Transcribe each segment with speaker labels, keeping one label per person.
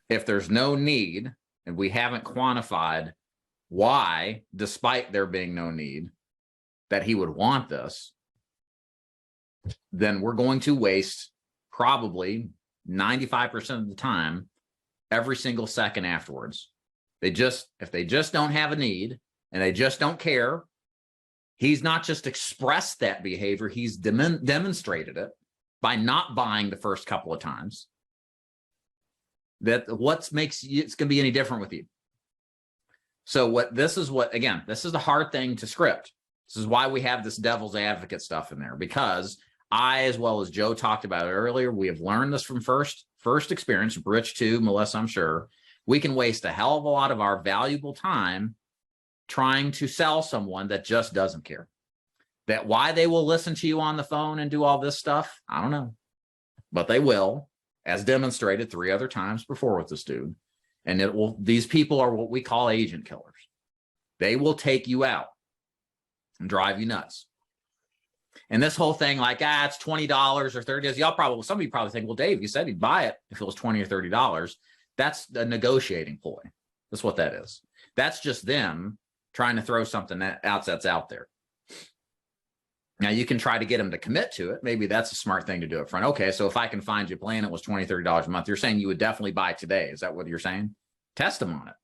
Speaker 1: If there's no need and we haven't quantified why, despite there being no need, that he would want this, then we're going to waste probably 95% of the time, every single second afterwards. If they just don't have a need and they just don't care, he's not just expressed that behavior, he's demonstrated it by not buying the first couple of times. That what makes it's going to be any different with you. So this is the hard thing to script. This is why we have this devil's advocate stuff in there, because I, as well as Joe talked about it earlier, we have learned this from first experience, Rich too, Melissa, I'm sure. We can waste a hell of a lot of our valuable time trying to sell someone that just doesn't care. That why they will listen to you on the phone and do all this stuff, I don't know. But they will, as demonstrated 3 other times before with this dude. And these people are what we call agent killers. They will take you out and drive you nuts. And this whole thing, like, it's $20 or $30. Some of you probably think, well, Dave, you said he'd buy it if it was $20 or $30. That's a negotiating ploy. That's what that is. That's just them trying to throw something that's out there. Now, you can try to get them to commit to it. Maybe that's a smart thing to do up front. Okay, so if I can find you a plan that was $20, $30 a month, you're saying you would definitely buy today. Is that what you're saying? Test them on it.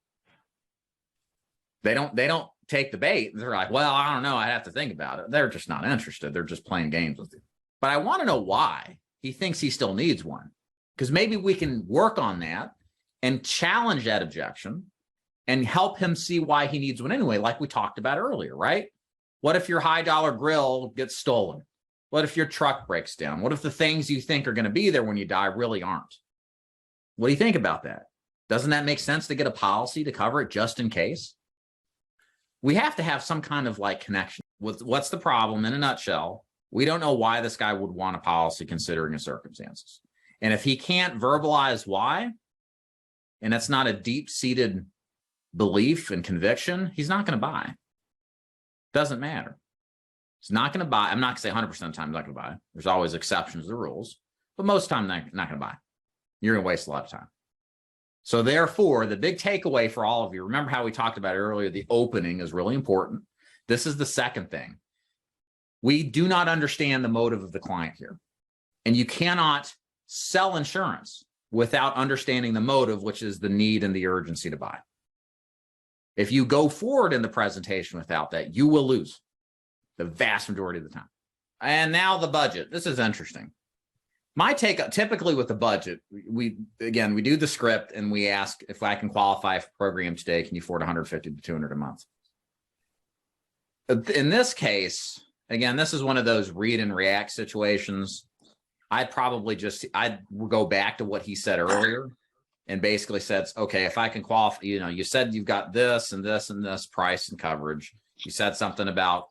Speaker 1: They don't take the bait. They're like, well, I don't know. I have to think about it. They're just not interested. They're just playing games with you. But I want to know why he thinks he still needs one. Because maybe we can work on that and challenge that objection and help him see why he needs one anyway, like we talked about earlier, right? What if your high dollar grill gets stolen? What if your truck breaks down? What if the things you think are going to be there when you die really aren't? What do you think about that? Doesn't that make sense to get a policy to cover it just in case? We have to have some kind of like connection with what's the problem in a nutshell. We don't know why this guy would want a policy considering his circumstances. And if he can't verbalize why, and it's not a deep-seated belief and conviction, he's not going to buy. Doesn't matter. He's not going to buy. I'm not going to say 100% of the time he's not going to buy. There's always exceptions to the rules, but most of the time not going to buy. You're going to waste a lot of time. So therefore, the big takeaway for all of you, remember how we talked about earlier, the opening is really important. This is the second thing. We do not understand the motive of the client here. And you cannot sell insurance without understanding the motive, which is the need and the urgency to buy. If you go forward in the presentation without that, you will lose the vast majority of the time. And now the budget. This is interesting. My take, typically with the budget, we do the script and we ask if I can qualify for a program today, can you afford $150 to $200 a month? In this case, again, this is one of those read and react situations. I'd go back to what he said earlier and basically said, okay, if I can qualify, you said you've got this and this and this price and coverage. You said something about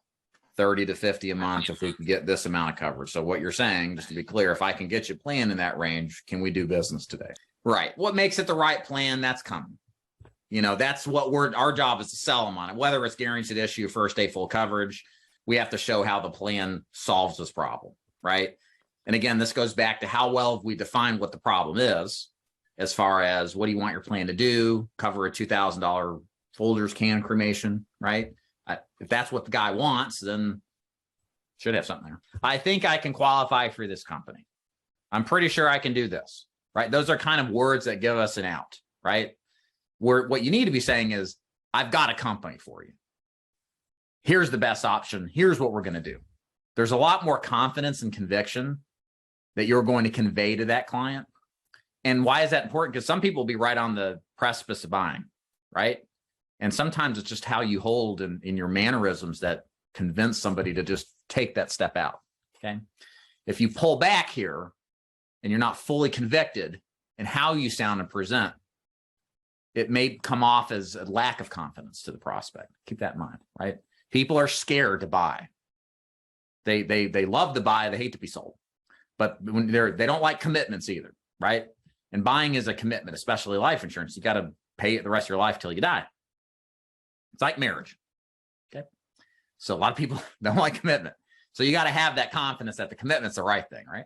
Speaker 1: 30 to 50 a month if we can get this amount of coverage. So what you're saying, just to be clear, if I can get you a plan in that range, can we do business today? Right. What makes it the right plan? That's coming. That's what our job is to sell them on it. Whether it's guaranteed issue, first day full coverage, we have to show how the plan solves this problem, right? And again, this goes back to how well have we defined what the problem is, as far as what do you want your plan to do, cover a $2,000 Folgers can cremation, right? If that's what the guy wants, then should have something there. I think I can qualify for this company. I'm pretty sure I can do this, right? Those are kind of words that give us an out, right? What you need to be saying is, I've got a company for you. Here's the best option. Here's what we're going to do. There's a lot more confidence and conviction that you're going to convey to that client. And why is that important? Because some people will be right on the precipice of buying, right? And sometimes it's just how you hold in your mannerisms that convince somebody to just take that step out, okay? If you pull back here and you're not fully convicted in how you sound and present, it may come off as a lack of confidence to the prospect. Keep that in mind, right? People are scared to buy. They love to buy, they hate to be sold. But when they don't like commitments either, right? And buying is a commitment, especially life insurance. You got to pay it the rest of your life till you die. It's like marriage, okay? So a lot of people don't like commitment. So you got to have that confidence that the commitment's the right thing, right?